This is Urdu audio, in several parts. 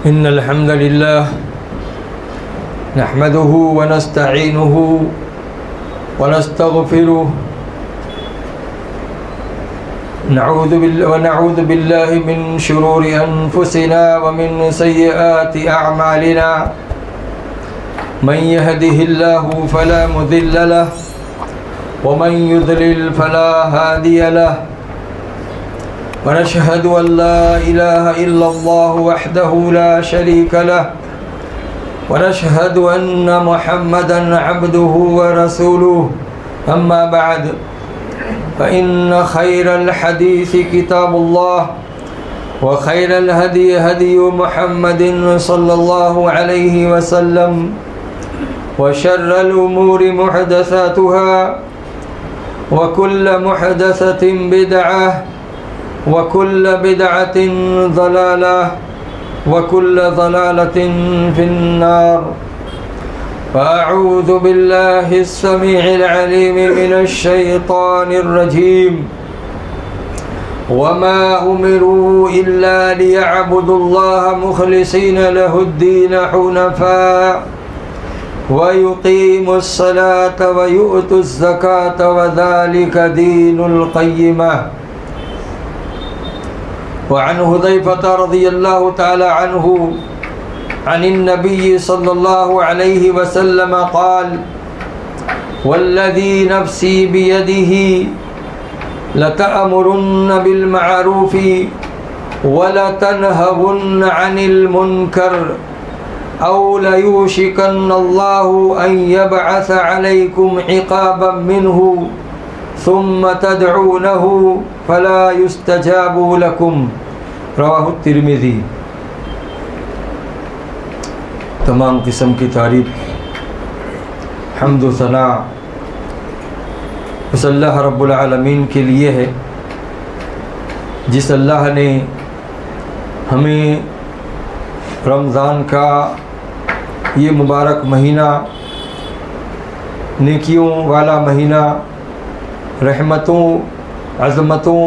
إن الحمد لله نحمده ونستعينه ونستغفره ونعوذ بالله من شرور أنفسنا ومن سيئات أعمالنا من يهده الله فلا مضل له ومن يضلل فلا هادي له ونشهد أن لا إله إلا الله وحده لا شريك له ونشهد أن محمدا عبده ورسوله أما بعد فإن خير الحديث كتاب الله وخير الهدي هدي محمد صلى الله عليه وسلم وشر الأمور محدثاتها وكل محدثة بدعة وكل بدعة ضلالة وكل ضلالة في النار فأعوذ بالله السميع العليم من الشيطان الرجيم وما أمروا إلا ليعبدوا الله مخلصين له الدين حنفاء ويقيموا الصلاة ويؤتوا الزكاة وذلك دين القيمة وعن حذيفة رضي الله تعالى عنه عن النبي صلى الله عليه وسلم قال والذي نفسي بيده لتأمرن بالمعروف ولتنهون عن المنكر أو ليوشكن الله أن يبعث عليكم عقابا منه ثم تدعونه فلا يستجاب لكم رواہ الترمذی۔ تمام قسم کی تعریف حمد و ثناء اس اللہ رب العالمین کے لیے ہے جس اللہ نے ہمیں رمضان کا یہ مبارک مہینہ، نیکیوں والا مہینہ، رحمتوں، عظمتوں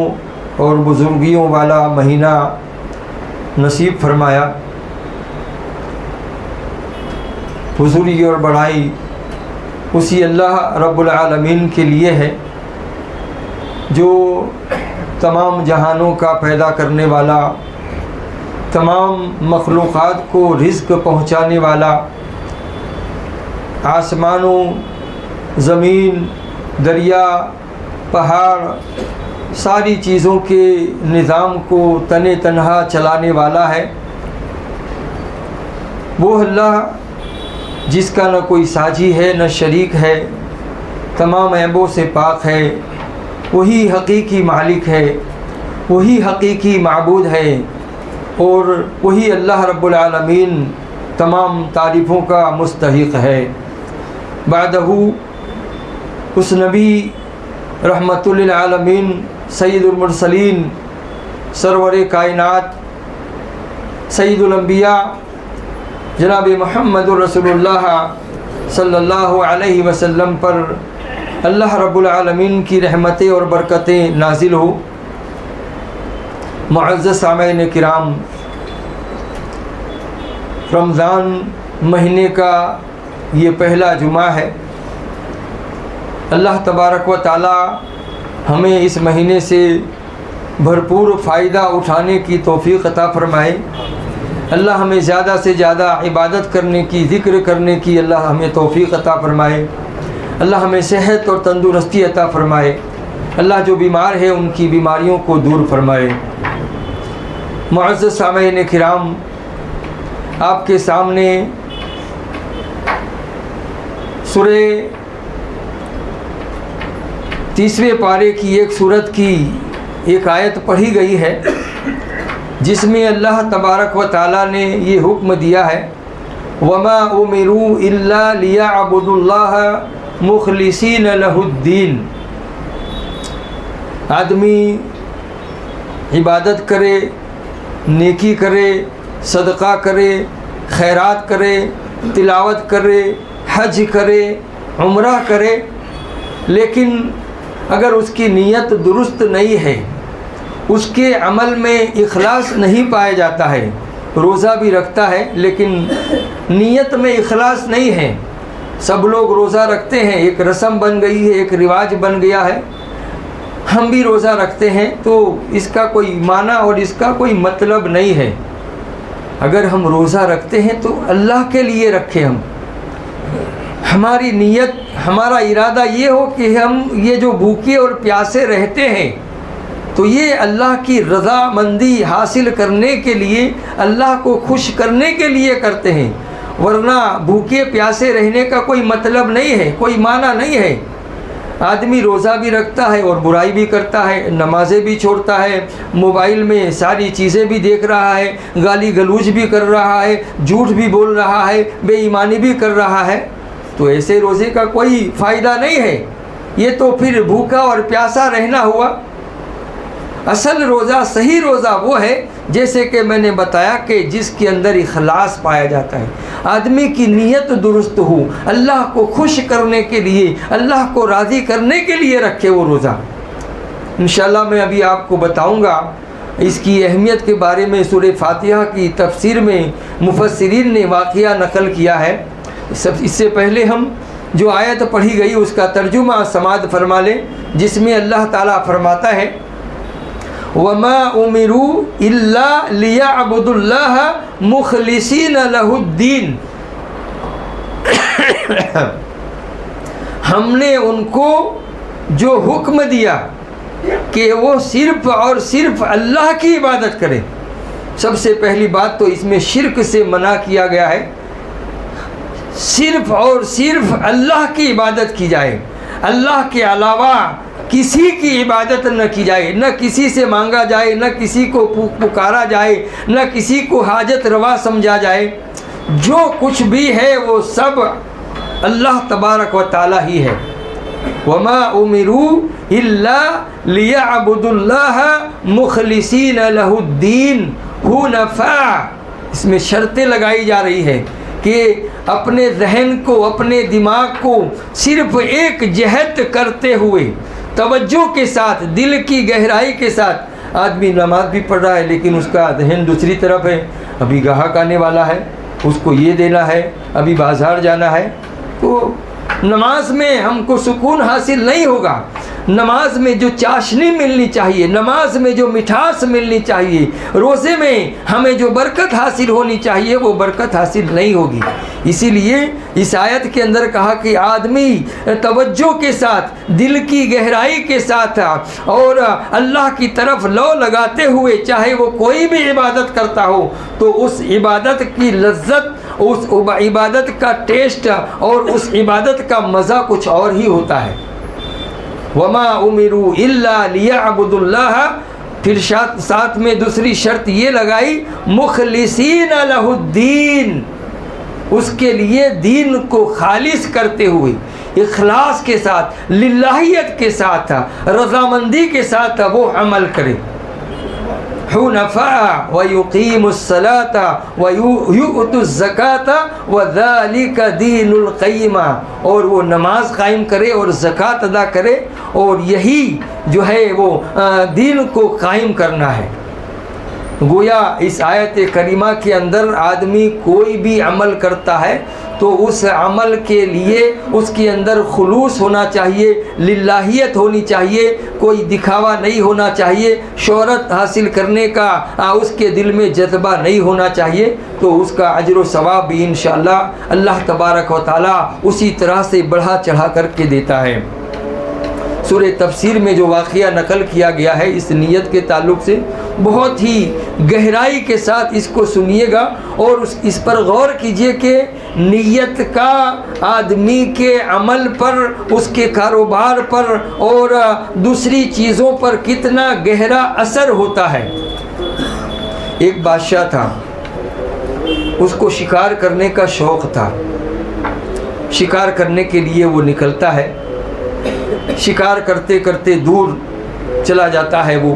اور بزرگیوں والا مہینہ نصیب فرمایا۔ بزرگی اور بڑائی اسی اللہ رب العالمین کے لیے ہے جو تمام جہانوں کا پیدا کرنے والا، تمام مخلوقات کو رزق پہنچانے والا، آسمانوں، زمین، دریا، پہاڑ، ساری چیزوں کے نظام کو تنے تنہا چلانے والا ہے۔ وہ اللہ جس کا نہ کوئی ساجی ہے نہ شریک ہے، تمام عیبوں سے پاک ہے، وہی حقیقی مالک ہے، وہی حقیقی معبود ہے، اور وہی اللہ رب العالمین تمام تعریفوں کا مستحق ہے۔ بعدہ اس نبی رحمت للعالمین سید المرسلین، سرور کائنات، سید الانبیاء جناب محمد رسول اللہ صلی اللہ علیہ وسلم پر اللہ رب العالمین کی رحمتیں اور برکتیں نازل ہو۔ معزز سامعین کرام، رمضان مہینے کا یہ پہلا جمعہ ہے۔ اللہ تبارک و تعالی ہمیں اس مہینے سے بھرپور فائدہ اٹھانے کی توفیق عطا فرمائے۔ اللہ ہمیں زیادہ سے زیادہ عبادت کرنے کی، ذکر کرنے کی اللہ ہمیں توفیق عطا فرمائے۔ اللہ ہمیں صحت اور تندرستی عطا فرمائے۔ اللہ جو بیمار ہے ان کی بیماریوں کو دور فرمائے۔ معزز سامعین کرام، آپ کے سامنے سورہ 30ویں پارے کی ایک سورت کی ایک آیت پڑھی گئی ہے جس میں اللہ تبارک و تعالیٰ نے یہ حکم دیا ہے وَمَا أُمِرُوا إِلَّا لِيَعْبُدُوا اللَّهَ مُخْلِصِينَ لَهُ الدِّينَ۔ آدمی عبادت کرے، نیکی کرے، صدقہ کرے، خیرات کرے، تلاوت کرے، حج کرے، عمرہ کرے، لیکن اگر اس کی نیت درست نہیں ہے، اس کے عمل میں اخلاص نہیں پایا جاتا ہے، روزہ بھی رکھتا ہے لیکن نیت میں اخلاص نہیں ہے. سب لوگ روزہ رکھتے ہیں، ایک رسم بن گئی ہے، ایک رواج بن گیا ہے. ہم بھی روزہ رکھتے ہیں تو اس کا کوئی معنی اور اس کا کوئی مطلب نہیں ہے. اگر ہم روزہ رکھتے ہیں تو اللہ کے لیے رکھیں. ہماری نیت، ہمارا ارادہ یہ ہو کہ ہم یہ جو بھوکے اور پیاسے رہتے ہیں تو یہ اللہ کی رضامندی حاصل کرنے کے لیے، اللہ کو خوش کرنے کے لیے کرتے ہیں، ورنہ بھوکے پیاسے رہنے کا کوئی مطلب نہیں ہے، کوئی معنی نہیں ہے. آدمی روزہ بھی رکھتا ہے اور برائی بھی کرتا ہے، نمازیں بھی چھوڑتا ہے، موبائل میں ساری چیزیں بھی دیکھ رہا ہے، گالی گلوچ بھی کر رہا ہے، جھوٹ بھی بول رہا ہے، بے ایمانی بھی کر رہا ہے. تو ایسے روزے کا کوئی فائدہ نہیں ہے. یہ تو پھر بھوکا اور پیاسا رہنا ہوا. اصل روزہ، صحیح روزہ وہ ہے جیسے کہ میں نے بتایا کہ جس کے اندر اخلاص پایا جاتا ہے، آدمی کی نیت درست ہو، اللہ کو خوش کرنے کے لیے، اللہ کو راضی کرنے کے لیے رکھے وہ روزہ. انشاءاللہ میں ابھی آپ کو بتاؤں گا اس کی اہمیت کے بارے میں. سورہ فاتحہ کی تفسیر میں مفسرین نے واقعہ نقل کیا ہے. اس سے پہلے ہم جو آیت پڑھی گئی اس کا ترجمہ سماعت فرما لیں، جس میں اللہ تعالیٰ فرماتا ہے وَمَا أُمِرُوا إِلَّا لِيَعْبُدُوا اللَّهَ مُخْلِصِينَ لَهُ الدِّينَ. ہم نے ان کو جو حکم دیا کہ وہ صرف اور صرف اللہ کی عبادت کریں. سب سے پہلی بات تو اس میں شرک سے منع کیا گیا ہے. صرف اور صرف اللہ کی عبادت کی جائے، اللہ کے علاوہ کسی کی عبادت نہ کی جائے، نہ کسی سے مانگا جائے، نہ کسی کو پکارا جائے، نہ کسی کو حاجت روا سمجھا جائے. جو کچھ بھی ہے وہ سب اللہ تبارک و تعالی ہی ہے. وَمَا أُمِرُوا إِلَّا لِيَعْبُدُوا اللَّهَ مُخْلِصِينَ لَهُ الدِّينَ حُنَفَاءَ. اس میں شرطیں لگائی جا رہی ہے کہ اپنے ذہن کو، اپنے دماغ کو صرف ایک جہت کرتے ہوئے، توجہ کے ساتھ، دل کی گہرائی کے ساتھ. آدمی نماز بھی پڑھ رہا ہے لیکن اس کا ذہن دوسری طرف ہے، ابھی گاہک آنے والا ہے، اس کو یہ دینا ہے، ابھی بازار جانا ہے. تو نماز میں ہم کو سکون حاصل نہیں ہوگا. نماز میں جو چاشنی ملنی چاہیے، نماز میں جو مٹھاس ملنی چاہیے، روزے میں ہمیں جو برکت حاصل ہونی چاہیے وہ برکت حاصل نہیں ہوگی. اسی لیے اس آیت کے اندر کہا کہ آدمی توجہ کے ساتھ، دل کی گہرائی کے ساتھ اور اللہ کی طرف لو لگاتے ہوئے چاہے وہ کوئی بھی عبادت کرتا ہو تو اس عبادت کی لذت، اس عبادت کا ٹیسٹ اور اس عبادت کا مزہ کچھ اور ہی ہوتا ہے. وَمَا أُمِرُوا إِلَّا لِيَعْبُدُوا اللَّهَ. پھر ساتھ میں دوسری شرط یہ لگائی مخلصین لہ الدین، اس کے لیے دین کو خالص کرتے ہوئے، اخلاص کے ساتھ، للہیت کے ساتھ، رضامندی کے ساتھ وہ عمل کرے. حنفاء وَيُقِيمُ الصَّلَاةَ وَيُؤْتُ الزَّكَاةَ وَذَلِكَ دِينُ الْقَيِّمَةِ. اور وہ نماز قائم کرے اور زکوٰۃ ادا کرے، اور یہی جو ہے وہ دین کو قائم کرنا ہے. گویا اس آیت کریمہ کے اندر آدمی کوئی بھی عمل کرتا ہے تو اس عمل کے لیے اس کے اندر خلوص ہونا چاہیے، للہیت ہونی چاہیے، کوئی دکھاوا نہیں ہونا چاہیے، شہرت حاصل کرنے کا اس کے دل میں جذبہ نہیں ہونا چاہیے. تو اس کا اجر و ثواب بھی انشاءاللہ اللہ تبارک و تعالی اسی طرح سے بڑھا چڑھا کر کے دیتا ہے. سورہ تفسیر میں جو واقعہ نقل کیا گیا ہے اس نیت کے تعلق سے، بہت ہی گہرائی کے ساتھ اس کو سنیے گا اور اس پر غور کیجئے کہ نیت کا آدمی کے عمل پر، اس کے کاروبار پر اور دوسری چیزوں پر کتنا گہرا اثر ہوتا ہے. ایک بادشاہ تھا، اس کو شکار کرنے کا شوق تھا. شکار کرنے کے لیے وہ نکلتا ہے، شکار کرتے کرتے دور چلا جاتا ہے، وہ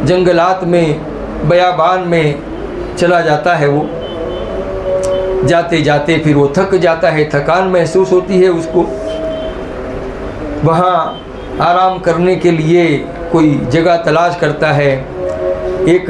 جنگلات میں، بیابان میں چلا جاتا ہے. وہ جاتے جاتے پھر وہ تھک جاتا ہے، تھکان محسوس ہوتی ہے اس کو. وہاں آرام کرنے کے لیے کوئی جگہ تلاش کرتا ہے. ایک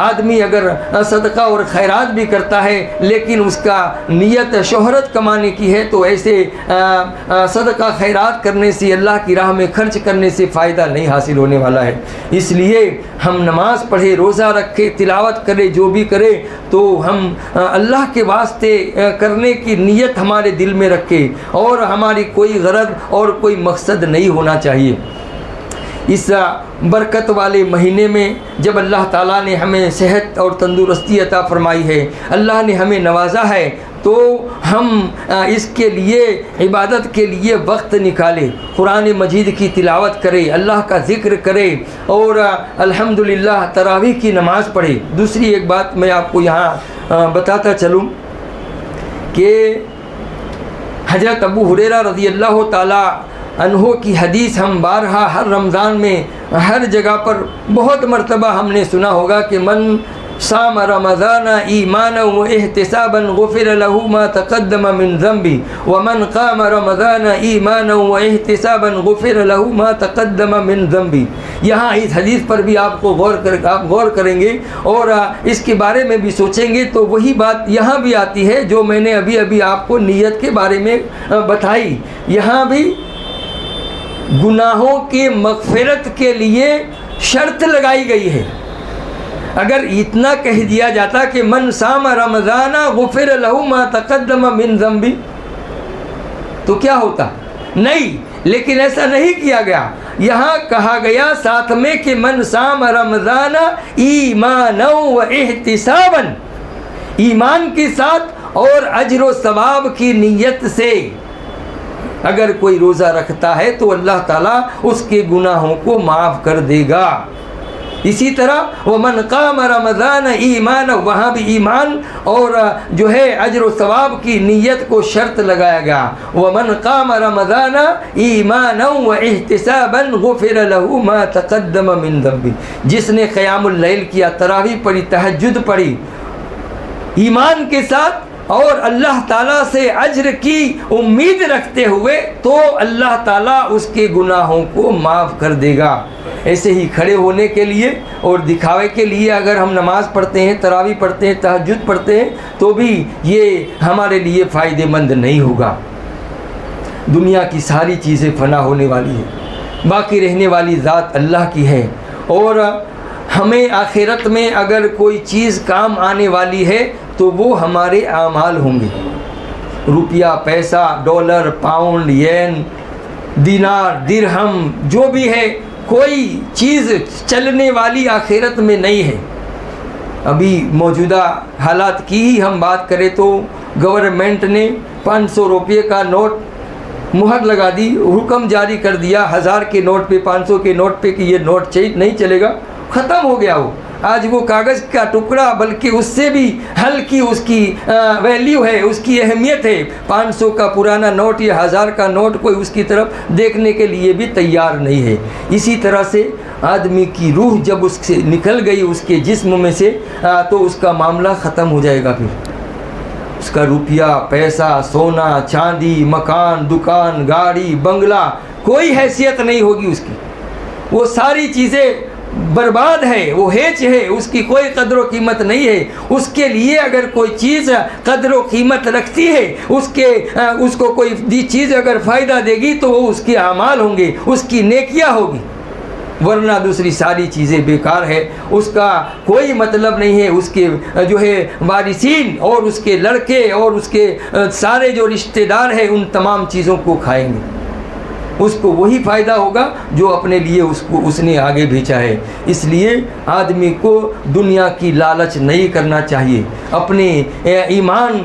آدمی اگر صدقہ اور خیرات بھی کرتا ہے لیکن اس کا نیت شہرت کمانے کی ہے تو ایسے صدقہ خیرات کرنے سے، اللہ کی راہ میں خرچ کرنے سے فائدہ نہیں حاصل ہونے والا ہے۔ اس لیے ہم نماز پڑھے، روزہ رکھے، تلاوت کرے، جو بھی کرے تو ہم اللہ کے واسطے کرنے کی نیت ہمارے دل میں رکھے اور ہماری کوئی غرض اور کوئی مقصد نہیں ہونا چاہیے۔ اس برکت والے مہینے میں جب اللہ تعالیٰ نے ہمیں صحت اور تندرستی عطا فرمائی ہے، اللہ نے ہمیں نوازا ہے، تو ہم اس کے لیے عبادت کے لیے وقت نکالے، قرآن مجید کی تلاوت کرے، اللہ کا ذکر کرے اور الحمدللہ تراویح کی نماز پڑھے۔ دوسری ایک بات میں آپ کو یہاں بتاتا چلوں کہ حضرت ابو ہریرہ رضی اللہ تعالیٰ عنہ کی حدیث ہم بارہا ہر رمضان میں ہر جگہ پر بہت مرتبہ ہم نے سنا ہوگا کہ من صام رمضان ایمانا و احتسابا غفر له ما تقدم من ذنبه ومن قام رمضان ایمانا و احتسابا غفر له ما تقدم من ذنبه۔ یہاں اس حدیث پر بھی آپ غور کریں گے اور اس کے بارے میں بھی سوچیں گے تو وہی بات یہاں بھی آتی ہے جو میں نے ابھی آپ کو نیت کے بارے میں بتائی۔ یہاں بھی گناہوں کی مغفرت کے لیے شرط لگائی گئی ہے۔ اگر اتنا کہہ دیا جاتا کہ من صام رمضان غفر له ما تقدم من ذنبی تو کیا ہوتا؟ نہیں، لیکن ایسا نہیں کیا گیا۔ یہاں کہا گیا ساتھ میں کہ من صام رمضان ایمانا و احتسابا، ایمان کے ساتھ اور اجر و ثواب کی نیت سے اگر کوئی روزہ رکھتا ہے تو اللہ تعالیٰ اس کے گناہوں کو معاف کر دے گا۔ اسی طرح ومن قام رمضان ایمانا، وہاں بھی ایمان اور جو ہے اجر و ثواب کی نیت کو شرط لگایا گیا۔ ومن قام رمضان ایمانا و احتسابا غفر له ما تقدم من ذنبه، جس نے قیام اللیل کیا، تراویح پڑھی، تہجد پڑھی ایمان کے ساتھ اور اللہ تعالیٰ سے اجر کی امید رکھتے ہوئے تو اللہ تعالیٰ اس کے گناہوں کو معاف کر دے گا۔ ایسے ہی کھڑے ہونے کے لیے اور دکھاوے کے لیے اگر ہم نماز پڑھتے ہیں، تراویح پڑھتے ہیں، تہجد پڑھتے ہیں تو بھی یہ ہمارے لیے فائدہ مند نہیں ہوگا۔ دنیا کی ساری چیزیں فنا ہونے والی ہیں، باقی رہنے والی ذات اللہ کی ہے، اور ہمیں آخرت میں اگر کوئی چیز کام آنے والی ہے تو وہ ہمارے اعمال ہوں گے۔ روپیہ، پیسہ، ڈالر، پاؤنڈ، ین، دینار، درہم، جو بھی ہے، کوئی چیز چلنے والی آخرت میں نہیں ہے۔ ابھی موجودہ حالات کی ہی ہم بات کریں تو گورنمنٹ نے 500 روپے کا نوٹ مہر لگا دی، حکم جاری کر دیا 1000 کے نوٹ پہ، 500 کے نوٹ پہ کہ یہ نوٹ نہیں چلے گا، ختم ہو گیا وہ۔ آج وہ کاغذ کا ٹکڑا بلکہ اس سے بھی ہلکی اس کی ویلیو ہے، اس کی اہمیت ہے۔ 500 کا پرانا نوٹ یا 1000 کا نوٹ کوئی اس کی طرف دیکھنے کے لیے بھی تیار نہیں ہے۔ اسی طرح سے آدمی کی روح جب اس سے نکل گئی اس کے جسم میں سے تو اس کا معاملہ ختم ہو جائے گا۔ پھر اس کا روپیہ، پیسہ، سونا، چاندی، مکان، دکان، گاڑی، بنگلہ، کوئی حیثیت نہیں ہوگی اس کی۔ وہ ساری چیزیں برباد ہے، وہ ہیچ ہے، اس کی کوئی قدر و قیمت نہیں ہے۔ اس کے لیے اگر کوئی چیز قدر و قیمت رکھتی ہے، اس کو کوئی چیز اگر فائدہ دے گی تو وہ اس کے اعمال ہوں گے، اس کی نیکیاں ہوگی، ورنہ دوسری ساری چیزیں بیکار ہے، اس کا کوئی مطلب نہیں ہے۔ اس کے جو ہے وارثین اور اس کے لڑکے اور اس کے سارے جو رشتہ دار ہیں ان تمام چیزوں کو کھائیں گے، اس کو وہی فائدہ ہوگا جو اپنے لیے اس نے آگے بھیجا ہے۔ اس لیے آدمی کو دنیا کی لالچ نہیں کرنا چاہیے، اپنے ایمان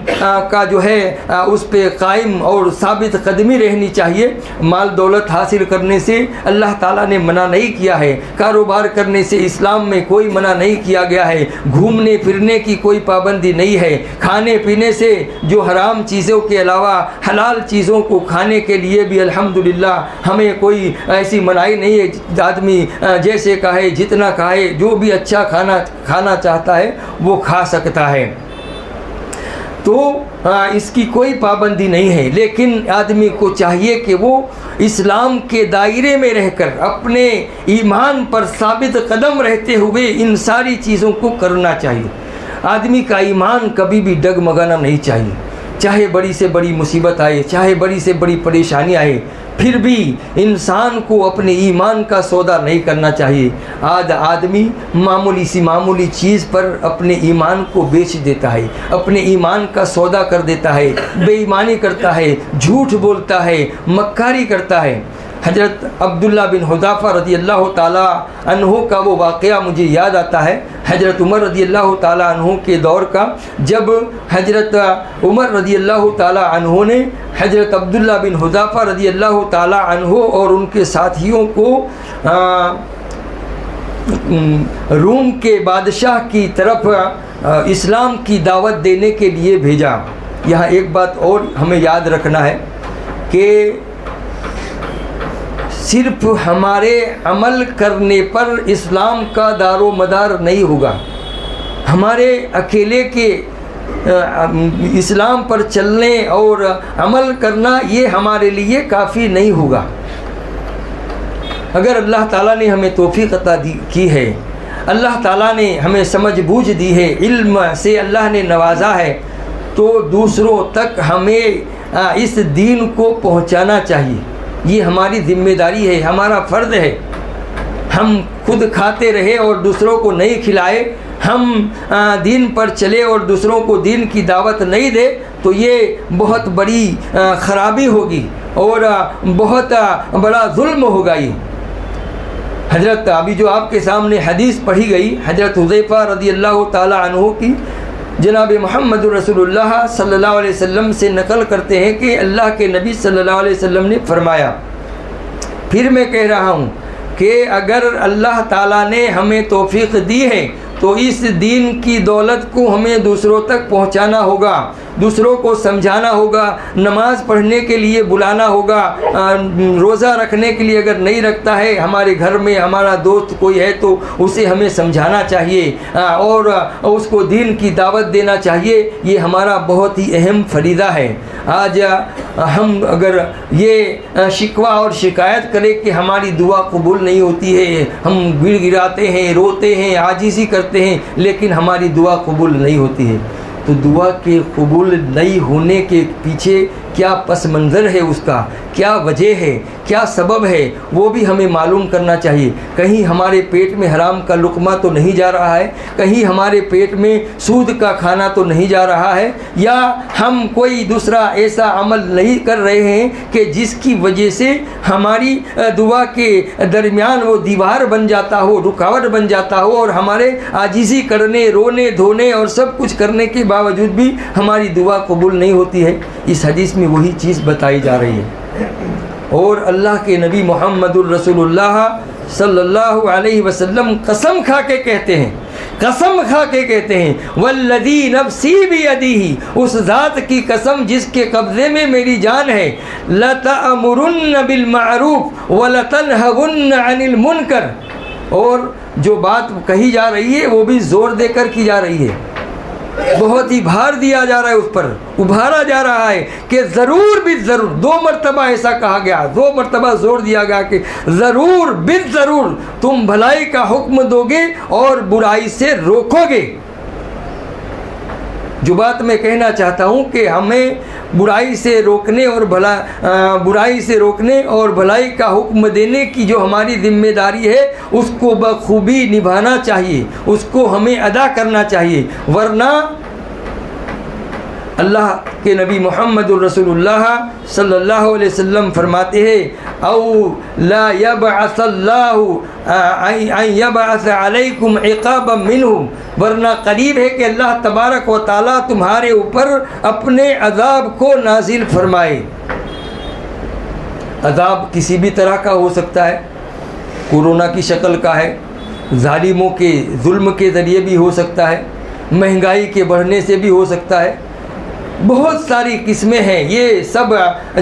کا جو ہے اس پہ قائم اور ثابت قدمی رہنی چاہیے۔ مال دولت حاصل کرنے سے اللہ تعالیٰ نے منع نہیں کیا ہے، کاروبار کرنے سے اسلام میں کوئی منع نہیں کیا گیا ہے، گھومنے پھرنے کی کوئی پابندی نہیں ہے، کھانے پینے سے جو حرام چیزوں کے علاوہ حلال چیزوں کو کھانے کے لیے بھی الحمدللہ ہمیں کوئی ایسی منائی نہیں ہے۔ آدمی جیسے کہے، جتنا کھائے، جو بھی اچھا کھانا کھانا چاہتا ہے وہ کھا سکتا ہے۔ تو اس کی کوئی پابندی نہیں ہے، لیکن آدمی کو چاہیے کہ وہ اسلام کے دائرے میں رہ کر اپنے ایمان پر ثابت قدم رہتے ہوئے ان ساری چیزوں کو کرنا چاہیے۔ آدمی کا ایمان کبھی بھی ڈگمگانا نہیں چاہیے، چاہے بڑی سے بڑی مصیبت آئے، چاہے بڑی سے بڑی پریشانی آئے، پھر بھی انسان کو اپنے ایمان کا سودا نہیں کرنا چاہیے۔ آج آدمی معمولی چیز پر اپنے ایمان کو بیچ دیتا ہے، اپنے ایمان کا سودا کر دیتا ہے، بے ایمانی کرتا ہے، جھوٹ بولتا ہے، مکاری کرتا ہے۔ حضرت عبداللہ بن حذافہ رضی اللہ تعالیٰ عنہ کا وہ واقعہ مجھے یاد آتا ہے، حضرت عمر رضی اللہ تعالیٰ عنہ کے دور کا، جب حضرت عمر رضی اللہ تعالیٰ عنہ نے حضرت عبداللہ بن حذافہ رضی اللہ تعالیٰ عنہ اور ان کے ساتھیوں کو روم کے بادشاہ کی طرف اسلام کی دعوت دینے کے لیے بھیجا۔ یہاں ایک بات اور ہمیں یاد رکھنا ہے کہ صرف ہمارے عمل کرنے پر اسلام کا دار و مدار نہیں ہوگا، ہمارے اکیلے کے اسلام پر چلنے اور عمل کرنا یہ ہمارے لیے کافی نہیں ہوگا۔ اگر اللہ تعالیٰ نے ہمیں توفیق عطا کی ہے، اللہ تعالیٰ نے ہمیں سمجھ بوجھ دی ہے، علم سے اللہ نے نوازا ہے، تو دوسروں تک ہمیں اس دین کو پہنچانا چاہیے۔ یہ ہماری ذمہ داری ہے، ہمارا فرض ہے۔ ہم خود کھاتے رہے اور دوسروں کو نہیں کھلائے، ہم دین پر چلے اور دوسروں کو دین کی دعوت نہیں دے، تو یہ بہت بڑی خرابی ہوگی اور بہت بڑا ظلم ہوگا۔ یہ حضرت ابھی جو آپ کے سامنے حدیث پڑھی گئی، حضرت حذیفہ رضی اللہ تعالیٰ عنہ کی، جناب محمد رسول اللہ صلی اللہ علیہ وسلم سے نقل کرتے ہیں کہ اللہ کے نبی صلی اللہ علیہ وسلم نے فرمایا، پھر میں کہہ رہا ہوں کہ اگر اللہ تعالیٰ نے ہمیں توفیق دی ہے تو اس دین کی دولت کو ہمیں دوسروں تک پہنچانا ہوگا، دوسروں کو سمجھانا ہوگا، نماز پڑھنے کے لیے بلانا ہوگا، روزہ رکھنے کے لیے اگر نہیں رکھتا ہے، ہمارے گھر میں ہمارا دوست کوئی ہے تو اسے ہمیں سمجھانا چاہیے اور اس کو دین کی دعوت دینا چاہیے۔ یہ ہمارا بہت ہی اہم فریضہ ہے۔ آج ہم اگر یہ شکوہ اور شکایت کریں کہ ہماری دعا قبول نہیں ہوتی ہے، ہم گڑ گڑاتے ہیں، روتے ہیں، عاجزی کرتے ہیں، لیکن ہماری دعا قبول نہیں ہوتی ہے، تو دعا کے قبول نہیں ہونے کے پیچھے کیا پس منظر ہے، اس کا کیا وجہ ہے، کیا سبب ہے، وہ بھی ہمیں معلوم کرنا چاہیے۔ کہیں ہمارے پیٹ میں حرام کا لقمہ تو نہیں جا رہا ہے، کہیں ہمارے پیٹ میں سود کا کھانا تو نہیں جا رہا ہے، یا ہم کوئی دوسرا ایسا عمل نہیں کر رہے ہیں کہ جس کی وجہ سے ہماری دعا کے درمیان وہ دیوار بن جاتا ہو، رکاوٹ بن جاتا ہو، اور ہمارے عاجزی کرنے، رونے دھونے اور سب کچھ کرنے کے باوجود بھی ہماری دعا قبول نہیں ہوتی ہے۔ اس حدیث میں وہی چیز بتائی جا رہی ہے، اور اللہ کے نبی محمد الرسول اللہ صلی اللہ علیہ وسلم قسم کھا کے کہتے ہیں، قسم کھا کے کہتے ہیں، والذی نفسی بیدہ، اس ذات کی قسم جس کے قبضے میں میری جان ہے، لتأمرن بالمعروف ولتنہون عن المنکر، اور جو بات کہی جا رہی ہے وہ بھی زور دے کر کی جا رہی ہے، بہت ہی بھار دیا جا رہا ہے، اس پر ابھارا جا رہا ہے کہ ضرور بالضرور، 2 مرتبہ ایسا کہا گیا، 2 مرتبہ زور دیا گیا کہ ضرور بالضرور تم بھلائی کا حکم دو گے اور برائی سے روکو گے۔ جو بات میں کہنا چاہتا ہوں کہ ہمیں برائی سے روکنے اور بھلائی کا حکم دینے کی جو ہماری ذمہ داری ہے، اس کو بخوبی نبھانا چاہیے، اس کو ہمیں ادا کرنا چاہیے، ورنہ اللہ کے نبی محمد الرسول اللہ صلی اللہ علیہ وسلم فرماتے ہیں، او لا یبعث اللہ ان یبعث علیکم عقابا منہم، ورنہ قریب ہے کہ اللہ تبارک و تعالیٰ تمہارے اوپر اپنے عذاب کو نازل فرمائے۔ عذاب کسی بھی طرح کا ہو سکتا ہے، کورونا کی شکل کا ہے، ظالموں کے ظلم کے ذریعے بھی ہو سکتا ہے، مہنگائی کے بڑھنے سے بھی ہو سکتا ہے، بہت ساری قسمیں ہیں، یہ سب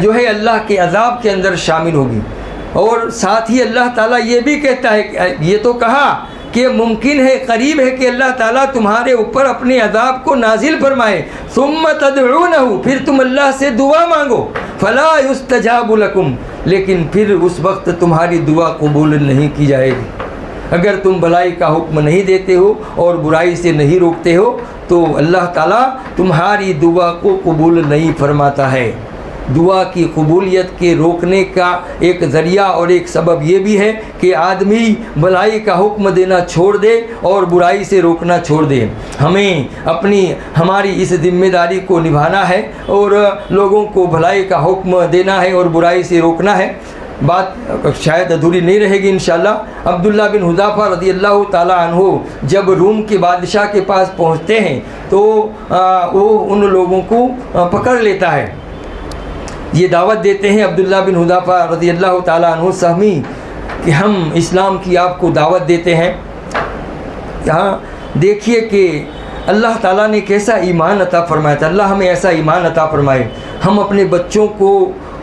جو ہے اللہ کے عذاب کے اندر شامل ہوگی۔ اور ساتھ ہی اللہ تعالیٰ یہ بھی کہتا ہے، یہ تو کہا کہ ممکن ہے، قریب ہے کہ اللہ تعالیٰ تمہارے اوپر اپنے عذاب کو نازل فرمائے. ثم تدعونہ، پھر تم اللہ سے دعا مانگو. فلا یستجاب لکم، لیکن پھر اس وقت تمہاری دعا قبول نہیں کی جائے گی. اگر تم بھلائی کا حکم نہیں دیتے ہو اور برائی سے نہیں روکتے ہو تو اللہ تعالیٰ تمہاری دعا کو قبول نہیں فرماتا ہے. دعا کی قبولیت کے روکنے کا ایک ذریعہ اور ایک سبب یہ بھی ہے کہ آدمی بھلائی کا حکم دینا چھوڑ دے اور برائی سے روکنا چھوڑ دے. ہمیں ہماری اس ذمہ داری کو نبھانا ہے اور لوگوں کو بھلائی کا حکم دینا ہے اور برائی سے روکنا ہے. بات شاید ادھوری نہیں رہے گی انشاءاللہ. عبداللہ بن حذافہ رضی اللہ تعالیٰ عنہ جب روم کے بادشاہ کے پاس پہنچتے ہیں تو وہ ان لوگوں کو پکڑ لیتا ہے. یہ دعوت دیتے ہیں عبداللہ بن حذافہ رضی اللہ تعالیٰ عنہ سہمی کہ ہم اسلام کی آپ کو دعوت دیتے ہیں. یہاں دیکھیے کہ اللہ تعالیٰ نے کیسا ایمان عطا فرمایا تھا. اللہ ہمیں ایسا ایمان عطا فرمائے. ہم اپنے بچوں کو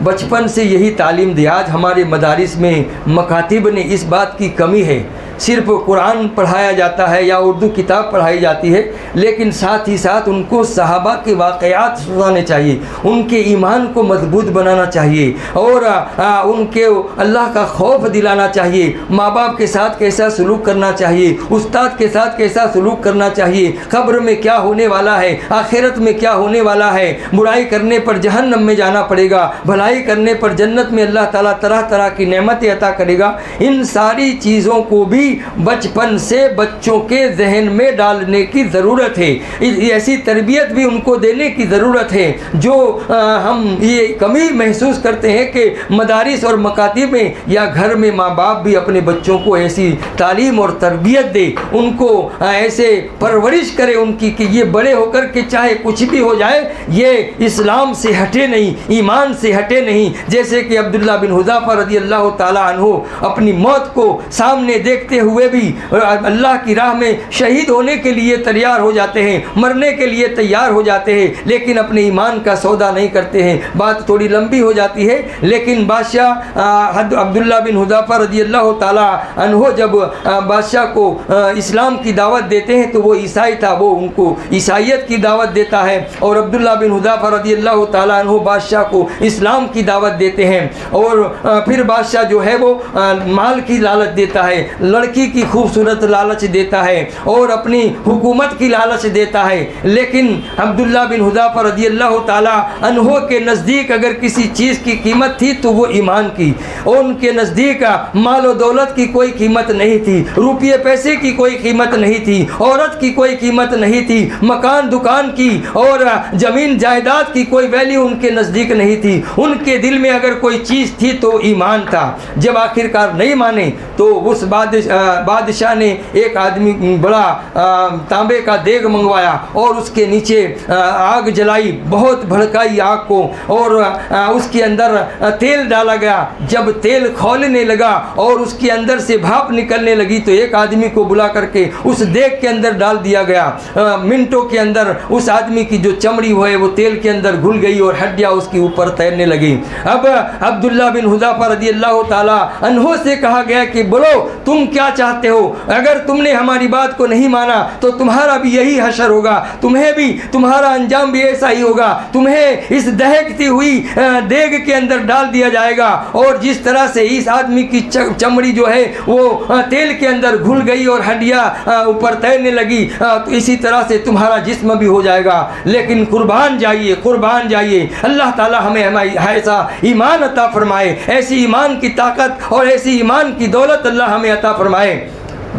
بچپن سے یہی تعلیم دیں. آج ہمارے مدارس میں مکاتب نے اس بات کی کمی ہے، صرف قرآن پڑھایا جاتا ہے یا اردو کتاب پڑھائی جاتی ہے، لیکن ساتھ ہی ساتھ ان کو صحابہ کے واقعات سنانے چاہیے، ان کے ایمان کو مضبوط بنانا چاہیے اور ان کے اللہ کا خوف دلانا چاہیے. ماں باپ کے ساتھ کیسا سلوک کرنا چاہیے، استاد کے ساتھ کیسا سلوک کرنا چاہیے، قبر میں کیا ہونے والا ہے، آخرت میں کیا ہونے والا ہے، برائی کرنے پر جہنم میں جانا پڑے گا، بھلائی کرنے پر جنت میں اللہ تعالیٰ طرح طرح کی نعمتیں عطا کرے گا. ان ساری چیزوں کو بھی بچپن سے بچوں کے ذہن میں ڈالنے کی ضرورت ہے. ایسی تربیت بھی ان کو دینے کی ضرورت ہے. جو ہم یہ کمی محسوس کرتے ہیں کہ مدارس اور مکاتب میں یا گھر میں ماں باپ بھی اپنے بچوں کو ایسی تعلیم اور تربیت دے، ان کو ایسے پرورش کرے ان کی کہ یہ بڑے ہو کر کے چاہے کچھ بھی ہو جائے یہ اسلام سے ہٹے نہیں، ایمان سے ہٹے نہیں. جیسے کہ عبداللہ بن حذافہ رضی اللہ تعالیٰ عنہ اپنی موت کو سامنے دیکھتے ہوئے بھی اللہ کی راہ میں شہید ہونے کے لیے تیار ہو جاتے ہیں، مرنے کے لیے تیار ہو جاتے ہیں، لیکن اپنے ایمان کا سودا نہیں کرتے ہیں. بات تھوڑی لمبی ہو جاتی ہے، لیکن بادشاہ عبداللہ بن حذافہ رضی اللہ تعالیٰ عنہ جب بادشاہ کو اسلام کی دعوت دیتے ہیں تو وہ عیسائی تھا، وہ ان کو عیسائیت کی دعوت دیتا ہے اور عبداللہ بن حذافہ رضی اللہ تعالیٰ عنہ بادشاہ کو اسلام کی دعوت دیتے ہیں. اور پھر بادشاہ جو ہے وہ مال کی لالچ دیتا ہے، لڑکی کی خوبصورت لالچ دیتا ہے اور اپنی حکومت کی لالچ دیتا ہے. لیکن عبداللہ بن حذافہ رضی اللہ تعالیٰ عنہ کے نزدیک اگر کسی چیز کی قیمت تھی تو وہ ایمان کی، اور ان کے نزدیک مال و دولت کی کوئی قیمت نہیں تھی، روپیے پیسے کی کوئی قیمت نہیں تھی، عورت کی کوئی قیمت نہیں تھی، مکان دکان کی اور زمین جائیداد کی کوئی ویلیو ان کے نزدیک نہیں تھی. ان کے دل میں اگر کوئی چیز تھی تو ایمان تھا. جب آخرکار نہیں مانے تو اس بادشاہ نے ایک آدمی بڑا تانبے کا دیگ منگوایا اور اس کے نیچے آگ جلائی، بہت بھڑکائی آگ کو، اور اس کے اندر تیل ڈالا گیا. جب تیل کھولنے لگا اور اس کے اندر سے بھاپ نکلنے لگی تو ایک آدمی کو بلا کر کے اس دیگ کے اندر ڈال دیا گیا. منٹوں کے اندر اس آدمی کی جو چمڑی ہے وہ تیل کے اندر گھل گئی اور ہڈیاں اس کے اوپر تیرنے لگی. اب عبداللہ بن حذافہ رضی اللہ تعالی عنہ سے کہا گیا کہ بولو تم کیا چاہتے ہو؟ اگر تم نے ہماری بات کو نہیں مانا تو تمہارا بھی یہی حشر ہوگا، تمہیں بھی تمہارا انجام بھی ایسا ہی ہوگا، تمہیں اس دہکتی ہوئی دیگ کے اندر ڈال دیا جائے گا، اور جس طرح سے اس آدمی کی چمڑی جو ہے وہ تیل کے اندر گھل گئی اور ہڈیاں اوپر تیرنے لگی تو اسی طرح سے تمہارا جسم بھی ہو جائے گا. لیکن قربان جائیے، قربان جائیے، اللہ تعالی ہمیں ایسا ایمان عطا فرمائے، ایسی ایمان کی طاقت اور ایسی ایمان کی دولت اللہ ہمیں عطا فرمائے.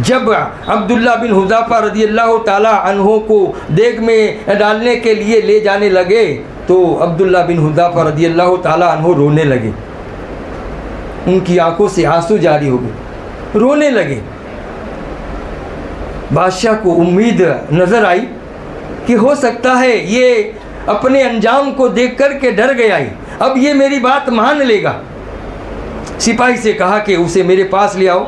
جب عبداللہ بن حذافہ رضی اللہ تعالی عنہ کو دیگ میں ڈالنے کے لیے لے جانے لگے تو عبداللہ بن حذافہ رضی اللہ تعالی عنہ رونے لگے. ان کی آنکھوں سے آنسو جاری ہو گئے، رونے لگے. بادشاہ کو امید نظر آئی کہ ہو سکتا ہے یہ اپنے انجام کو دیکھ کر کے ڈر گیا ہی، اب یہ میری بات مان لے گا. سپاہی سے کہا کہ اسے میرے پاس لے آؤ.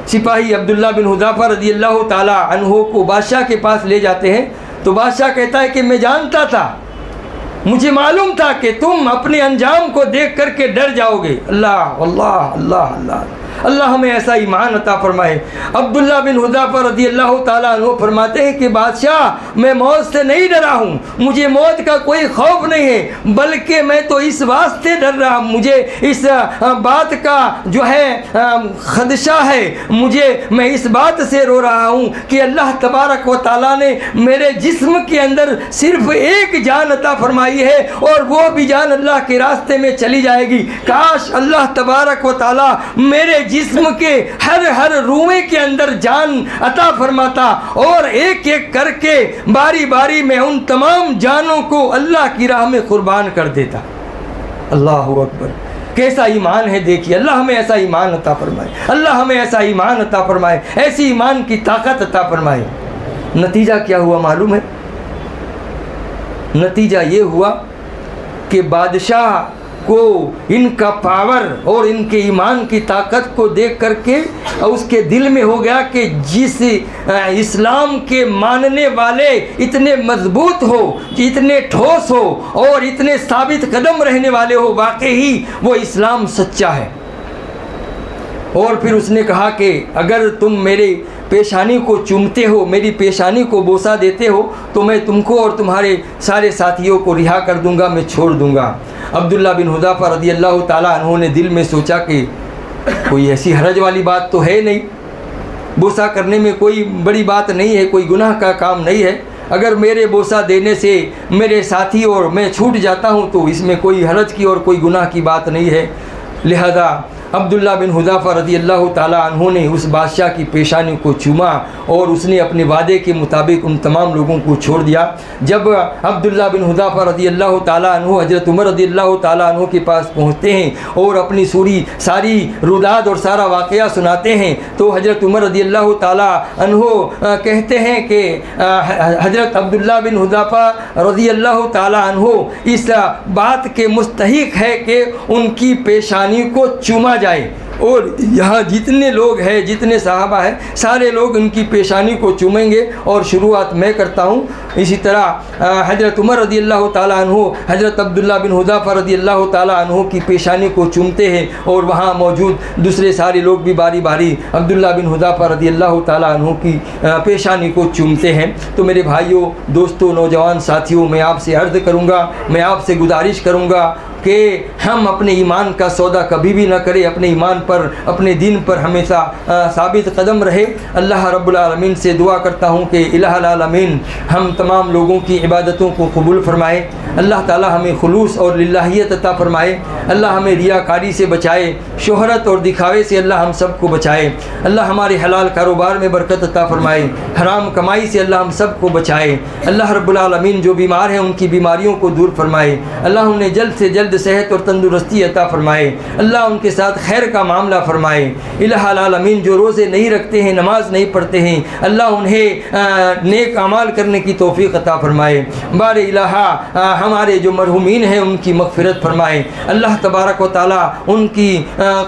سپاہی عبداللہ بن حذافہ رضی اللہ تعالی عنہ کو بادشاہ کے پاس لے جاتے ہیں تو بادشاہ کہتا ہے کہ میں جانتا تھا، مجھے معلوم تھا کہ تم اپنے انجام کو دیکھ کر کے ڈر جاؤ گے. اللہ اللہ اللہ اللہ. اللہ ہمیں ایسا ایمان عطا فرمائے۔ عبداللہ بن حذیفہ رضی اللہ تعالیٰ عنہ فرماتے ہیں کہ بادشاہ میں موت سے نہیں ڈرا ہوں، مجھے موت کا کوئی خوف نہیں ہے، بلکہ میں تو اس واسطے ڈر رہا ہوں، مجھے اس بات کا جو ہے خدشہ ہے، میں اس بات سے رو رہا ہوں کہ اللہ تبارک و تعالیٰ نے میرے جسم کے اندر صرف ایک جان عطا فرمائی ہے اور وہ بھی جان اللہ کے راستے میں چلی جائے گی۔ کاش اللہ تبارک و تعالیٰ میرے جسم کے ہر روئے کے اندر جان عطا فرماتا اور ایک ایک کر کے باری باری میں ان تمام جانوں کو اللہ کی راہ میں قربان کر دیتا۔ اللہ اکبر، کیسا ایمان ہے دیکھیے۔ اللہ ہمیں ایسا ایمان عطا فرمائے، اللہ ہمیں ایسا ایمان عطا فرمائے، ایسی ایمان کی طاقت عطا فرمائے۔ نتیجہ کیا ہوا معلوم ہے؟ نتیجہ یہ ہوا کہ بادشاہ کو ان کا پاور اور ان کے ایمان کی طاقت کو دیکھ کر کے اس کے دل میں ہو گیا کہ جس اسلام کے ماننے والے اتنے مضبوط ہو، اتنے ٹھوس ہو اور اتنے ثابت قدم رہنے والے ہو، واقعی وہ اسلام سچا ہے۔ اور پھر اس نے کہا کہ اگر تم میرے پیشانی کو چومتے ہو، میری پیشانی کو بوسہ دیتے ہو تو میں تم کو اور تمہارے سارے ساتھیوں کو رہا کر دوں گا، میں چھوڑ دوں گا۔ عبداللہ بن حذیفہ رضی اللہ تعالیٰ عنہ نے دل میں سوچا کہ کوئی ایسی حرج والی بات تو ہے نہیں، بوسہ کرنے میں کوئی بڑی بات نہیں ہے، کوئی گناہ کا کام نہیں ہے، اگر میرے بوسہ دینے سے میرے ساتھی اور میں چھوٹ جاتا ہوں تو اس میں کوئی حرج کی اور کوئی گناہ کی بات نہیں ہے۔ لہذا عبداللہ بن حذیفہ رضی اللہ تعالیٰ عنہ نے اس بادشاہ کی پیشانی کو چوما اور اس نے اپنے وعدے کے مطابق ان تمام لوگوں کو چھوڑ دیا۔ جب عبداللہ بن حذیفہ رضی اللہ تعالیٰ عنہ حضرت عمر رضی اللہ تعالیٰ عنہ کے پاس پہنچتے ہیں اور اپنی ساری روداد اور سارا واقعہ سناتے ہیں تو حضرت عمر رضی اللہ تعالیٰ عنہ کہتے ہیں کہ حضرت عبداللہ بن حذیفہ رضی اللہ تعالیٰ عنہ اس بات کے مستحق ہے کہ ان کی پیشانی کو چوما جائے، اور یہاں جتنے لوگ ہیں، جتنے صحابہ ہیں، سارے لوگ ان کی پیشانی کو چومیں گے اور شروعات میں کرتا ہوں۔ اسی طرح حضرت عمر رضی اللہ تعالیٰ عنہ حضرت عبداللہ بن حذیفہ رضی اللہ تعالیٰ عنہ کی پیشانی کو چومتے ہیں اور وہاں موجود دوسرے سارے لوگ بھی باری باری عبداللہ بن حذیفہ رضی اللہ تعالیٰ عنہ کی پیشانی کو چومتے ہیں۔ تو میرے بھائیوں، دوستوں، نوجوان ساتھیوں، میں آپ سے عرض کروں گا، میں آپ سے گزارش کروں گا کہ ہم اپنے ایمان کا سودا کبھی بھی نہ کریں، اپنے ایمان پر، اپنے دین پر ہمیشہ ثابت قدم رہے۔ اللہ رب العالمین سے دعا کرتا ہوں کہ الہ العالمین ہم تمام لوگوں کی عبادتوں کو قبول فرمائے، اللہ تعالی ہمیں خلوص اور للہیت عطا فرمائے، اللہ ہمیں ریاکاری سے بچائے، شہرت اور دکھاوے سے اللہ ہم سب کو بچائے، اللہ ہمارے حلال کاروبار میں برکت عطا فرمائے، حرام کمائی سے اللہ ہم سب کو بچائے، اللہ رب العالمین جو بیمار ہیں ان کی بیماریوں کو دور فرمائے، اللہ انہیں جلد سے جلد صحت اور تندرستی عطا فرمائے، اللہ ان کے ساتھ خیر کا معاملہ فرمائے۔ الہ العالمین جو روزے نہیں رکھتے ہیں، نماز نہیں پڑھتے ہیں، اللہ انہیں نیک اعمال کرنے کی توفیق عطا فرمائے۔ بار الہ ہمارے جو مرحومین ہیں ان کی مغفرت فرمائے، اللہ تبارک و تعالیٰ ان کی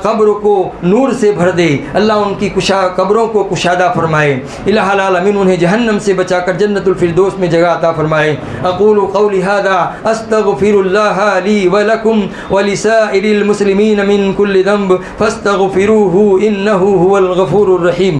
قبر کو نور سے بھر دے، اللہ ان کی قبروں کو کشادہ فرمائے، الہ العالمین انہیں جہنم سے بچا کر جنت الفردوس میں جگہ عطا فرمائے۔ اقول قولی ھذا استغفر اللہ لی ولکم ولسائر المسلمین من کل ذنب فاستغفروہ انہ هو الغفور الرحیم۔